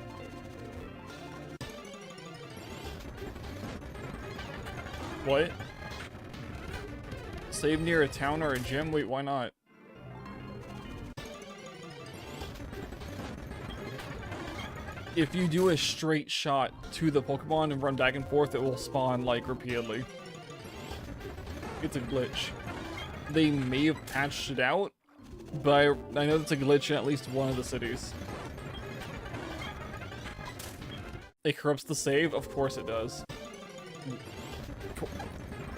What? Save near a town or a gym? Wait, why not? If you do a straight shot to the Pokemon and run back and forth, it will spawn like repeatedly. It's a glitch. They may have patched it out, but I know it's a glitch in at least one of the cities. It corrupts the save? Of course it does.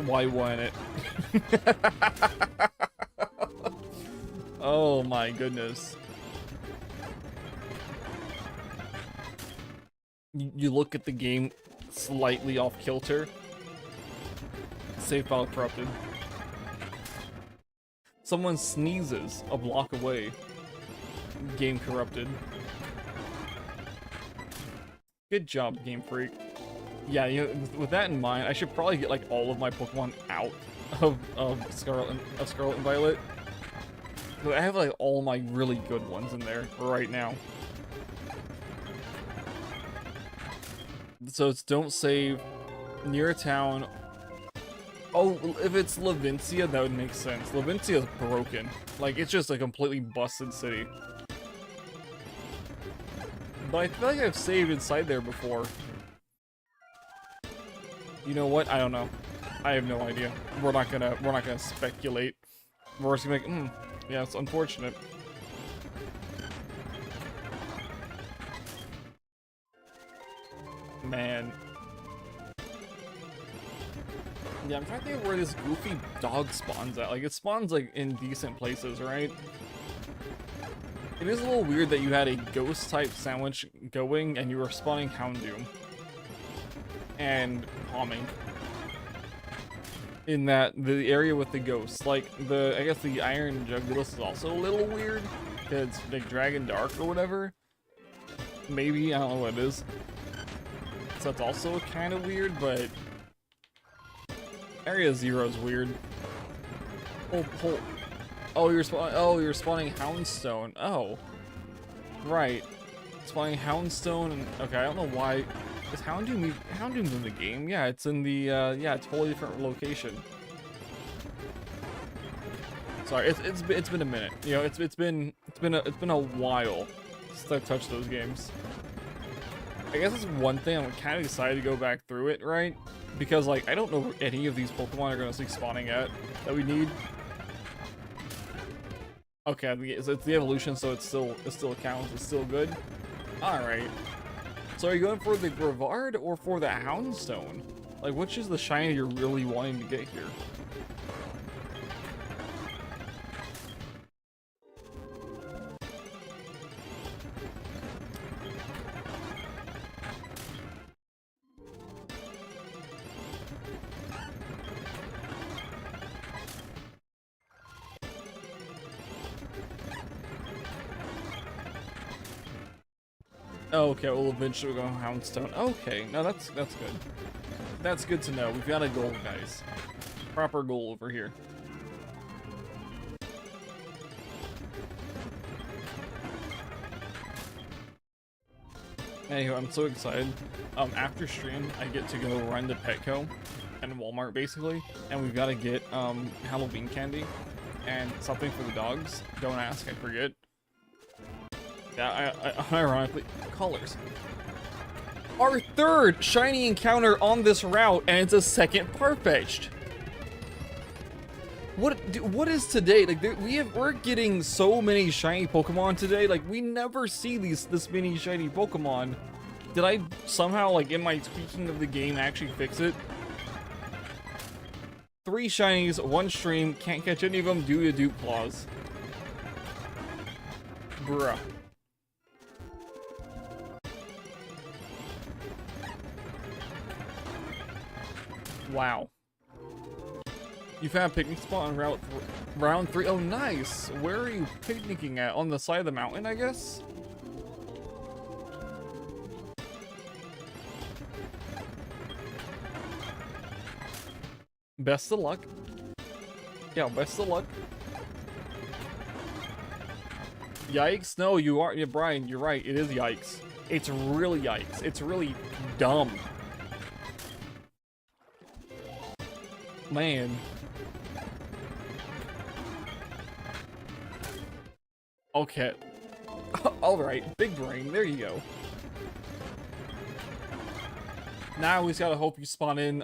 Why wouldn't it? Oh my goodness. You look at the game slightly off kilter. Save file corrupted. Someone sneezes a block away. Game corrupted. Good job, Game Freak. Yeah, you know, with that in mind, I should probably get like all of my Pokemon out of Scarlet and Violet. I have like all my really good ones in there right now. So it's don't save near a town. Oh, if it's Levincia, that would make sense. Levincia is broken. Like, it's just a completely busted city. But I feel like I've saved inside there before. You know what? I don't know. I have no idea. We're not gonna speculate. We're just gonna be like, yeah, it's unfortunate. Man. Yeah, I'm trying to think of where this goofy dog spawns at. Like, it spawns, like, in decent places, right? It is a little weird that you had a ghost-type sandwich going, and you were spawning Houndoom. And Palming. In that, the area with the ghosts. Like, I guess the Iron Jugulus is also a little weird, because it's, like, Dragon Dark or whatever. Maybe, I don't know what it is. So that's also kind of weird, but... Area 0 is weird. Oh, you're spawning Houndstone. Oh. Right. Spawning Houndstone and... Okay, I don't know why... Is Houndoom's in the game? Yeah, it's in the, yeah, totally different location. Sorry, it's been a minute. You know, it's been a while since I've touched those games. I guess it's one thing I'm kind of excited to go back through it, right? Because, like, I don't know where any of these Pokemon are going to be spawning at that we need. Okay, it's the evolution, so it still counts. It's still good. All right. So are you going for the Brevard or for the Houndstone? Like, which is the shiny you're really wanting to get here? Oh, okay, we'll eventually go Houndstone. Okay, no, that's good. That's good to know. We've got a goal, guys. Proper goal over here. Anyway, I'm so excited. After stream, I get to go run to Petco and Walmart, basically, and we've got to get Halloween candy and something for the dogs. Don't ask, I forget. Yeah, I ironically, colors. Our third shiny encounter on this route, and it's a second Farfetch'd. What is today? Like, we're getting so many shiny Pokemon today. Like, we never see this many shiny Pokemon. Did I somehow, like, in my tweaking of the game, actually fix it? 3 shinies, 1 stream, can't catch any of them due to dupe clause. Bruh. Wow. You found a picnic spot on round 3. Oh, nice. Where are you picnicking at? On the side of the mountain, I guess? Best of luck. Yeah, best of luck. Yikes. No, you are. Yeah, Brian, you're right. It is yikes. It's really yikes. It's really dumb. Man. Okay. Alright, big brain, there you go. Now we just gotta hope you spawn in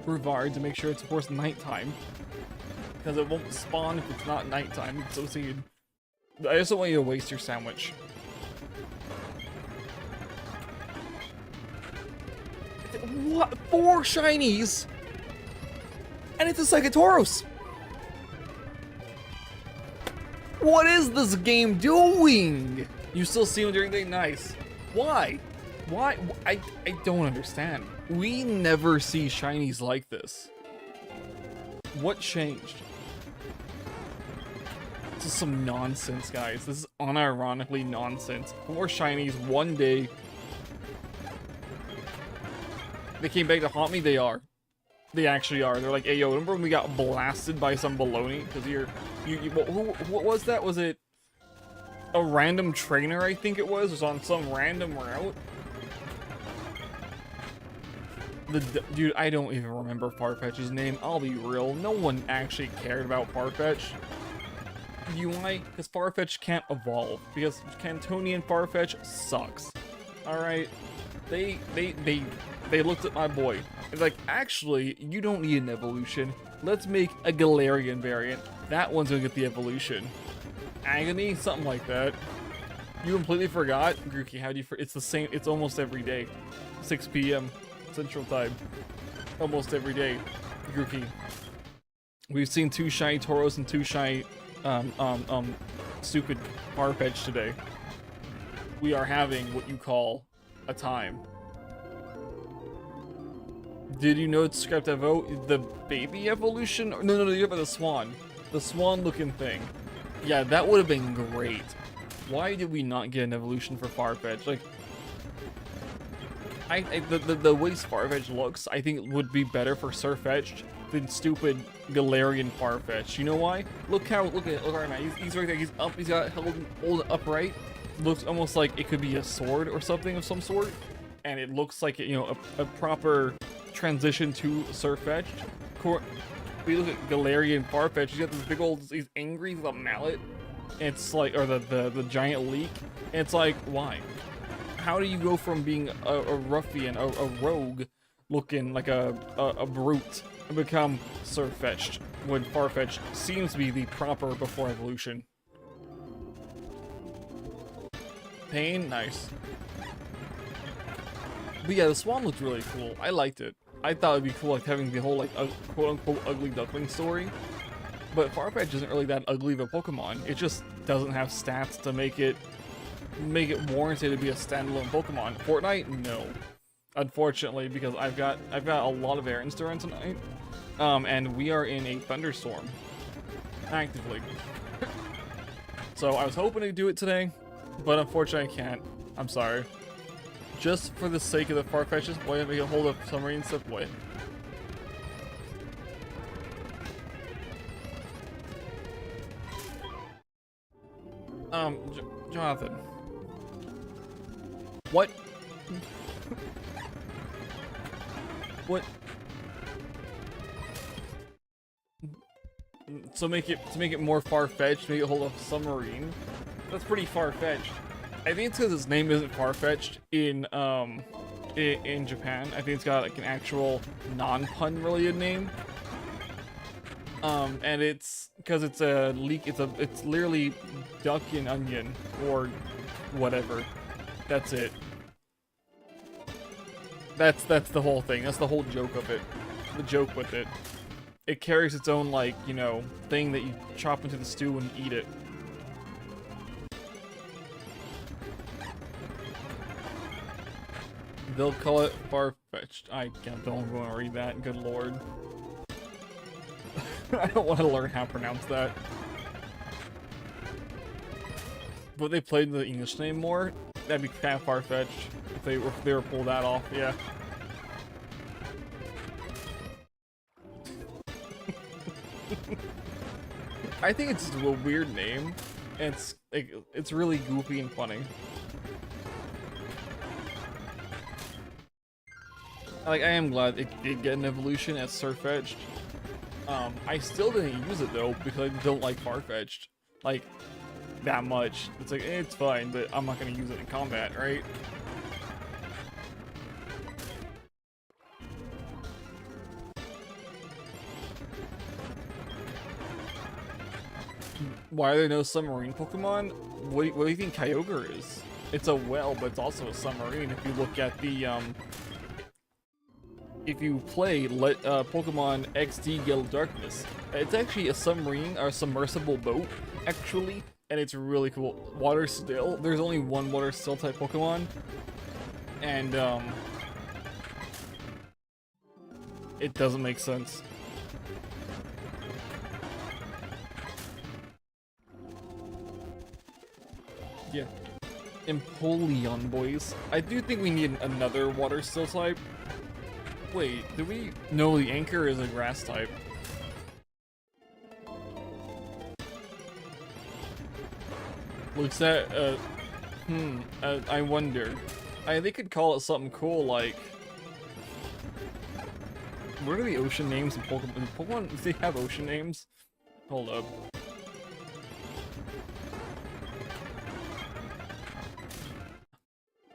Brevard to make sure it's of course nighttime. Because it won't spawn if it's not nighttime, it's associated. I just don't want you to waste your sandwich. What? 4 shinies? And it's a Psychotauros! What is this game doing? You still see him during the day? Nice. Why? Why? I don't understand. We never see shinies like this. What changed? This is some nonsense, guys. This is unironically nonsense. 4 shinies, 1 day. They came back to haunt me? They are. They actually are. They're like, hey, yo, remember when we got blasted by some baloney? Because what was that? Was it a random trainer, I think it was on some random route? Dude, I don't even remember Farfetch's name. I'll be real. No one actually cared about Farfetch. You know why? Because Farfetch can't evolve. Because Cantonian Farfetch sucks. Alright? They looked at my boy. It's like, actually, you don't need an evolution. Let's make a Galarian variant. That one's gonna get the evolution. Agony? Something like that. You completely forgot? Grookey, how do you it's the same, it's almost every day. 6 p.m. Central Time. Almost every day. Grookey. We've seen 2 shiny Tauros and 2 shiny, stupid Farfetch today. We are having what you call a time. Did you know it's Scrapped Evo? The baby evolution? No, you're about the swan. The swan looking thing. Yeah, that would have been great. Why did we not get an evolution for Farfetch? Like, the way Farfetch looks, I think it would be better for Surfetched than stupid Galarian Farfetch. You know why? Look right now. He's right there. He's up. He's got hold upright. Looks almost like it could be a sword or something of some sort, and it looks like you know a proper transition to Surfetched. But you look at Galarian Farfetch. He's got this big old. He's angry with a mallet. It's like, or the giant leak. And it's like, why? How do you go from being a ruffian, a rogue, looking like a brute, and become Surfetched when Farfetch'd seems to be the proper before evolution? Pain, nice. But yeah, the swan looked really cool. I liked it. I thought it'd be cool, like having the whole like quote-unquote ugly duckling story. But Farfetch isn't really that ugly of a Pokemon. It just doesn't have stats to make it warranted to be a standalone Pokemon. Fortnite, no, unfortunately, because I've got a lot of errands to run tonight, and we are in a thunderstorm actively. So I was hoping to do it today, but unfortunately I can't. I'm sorry. Just for the sake of the Farfetches, why don't we hold up submarine stuff? Wait. Jonathan. What? What? So to make it more far-fetched, make it hold a submarine? That's pretty far-fetched. I think it's because his name isn't far-fetched in Japan. I think it's got like an actual non-pun related name. And it's because it's a leak. It's literally duck and onion or whatever. That's it. That's the whole thing. That's the whole joke of it. The joke with it. It carries its own, like, you know, thing that you chop into the stew and eat it. They'll call it far-fetched. I don't want to read that. Good lord. I don't want to learn how to pronounce that. But if they played the English name more, that'd be kind of far-fetched if they were pulled that off. Yeah. I think it's just a weird name, and it's really goofy and funny. Like, I am glad it did get an evolution as Surfetched. I still didn't use it though because I don't like Farfetch'd like that much. It's like it's fine, but I'm not gonna use it in combat, right? Why are there no submarine Pokemon? What do you think Kyogre is? It's a well, but it's also a submarine. If you look at the if you play Pokemon XD Gale Darkness, it's actually a submarine or submersible boat, actually, and it's really cool. Water Still. There's only one Water Still type Pokemon, and it doesn't make sense. Yeah. Empoleon, boys. I do think we need another Water Still type. Wait, do we? No, the Anchor is a grass type. Looks at, I wonder. They could call it something cool like... What are the ocean names in Pokemon? Pokemon, do they have ocean names? Hold up.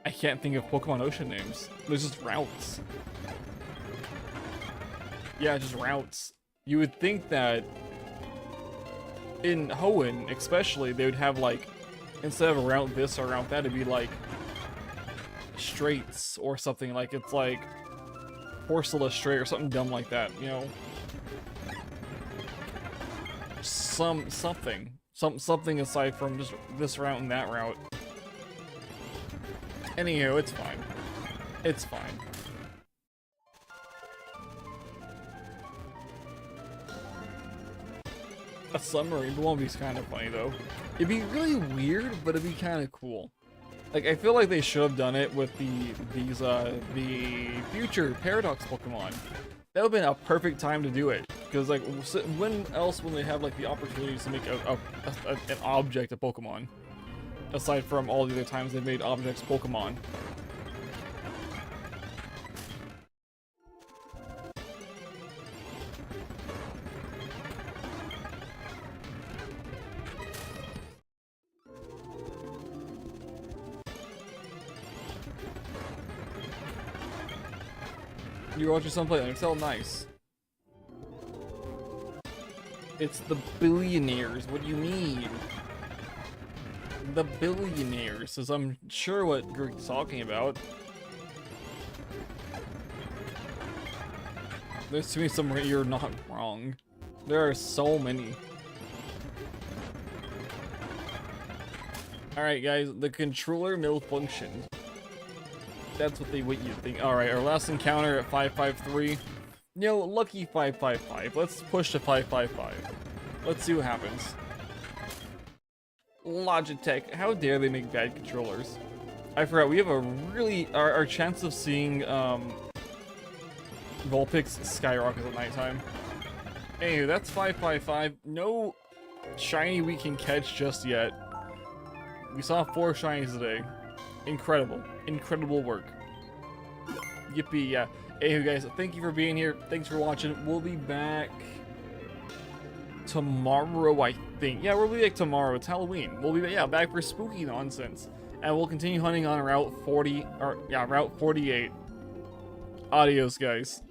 I can't think of Pokemon ocean names. There's just routes. Yeah, just routes. You would think that in Hoenn, especially, they would have like instead of around this or around that, it'd be like straights or something. Like it's like Porcela straight or something dumb like that, you know? Something aside from just this route and that route. Anywho, it's fine. It's fine. A submarine won't be kind of funny though. It'd be really weird, but it'd be kind of cool. Like I feel like they should have done it with the future Paradox Pokemon. That would have been a perfect time to do it. Because like when else will they have like the opportunities to make an object a Pokemon? Aside from all the other times they've made objects Pokemon. You watch your son play Undertale? Nice. It's the billionaires. What do you mean? The billionaires, as I'm sure what Greg's talking about. There's to me somewhere you're not wrong. There are so many. Alright guys, the controller malfunctioned. That's what you think. Alright, our last encounter at 553. You know, lucky 555. Let's push to 555. Let's see what happens. Logitech, how dare they make bad controllers? I forgot, we have a really... Our chance of seeing, Vulpix skyrockets at nighttime. Anyway, that's 555. No shiny we can catch just yet. We saw 4 shinies today. Incredible. Incredible work. Yippee, yeah. Anyway, guys, thank you for being here. Thanks for watching. We'll be back tomorrow, I think. Yeah, we'll be back tomorrow. It's Halloween. We'll be back for spooky nonsense. And we'll continue hunting on Route 40, or, yeah, Route 48. Adios, guys.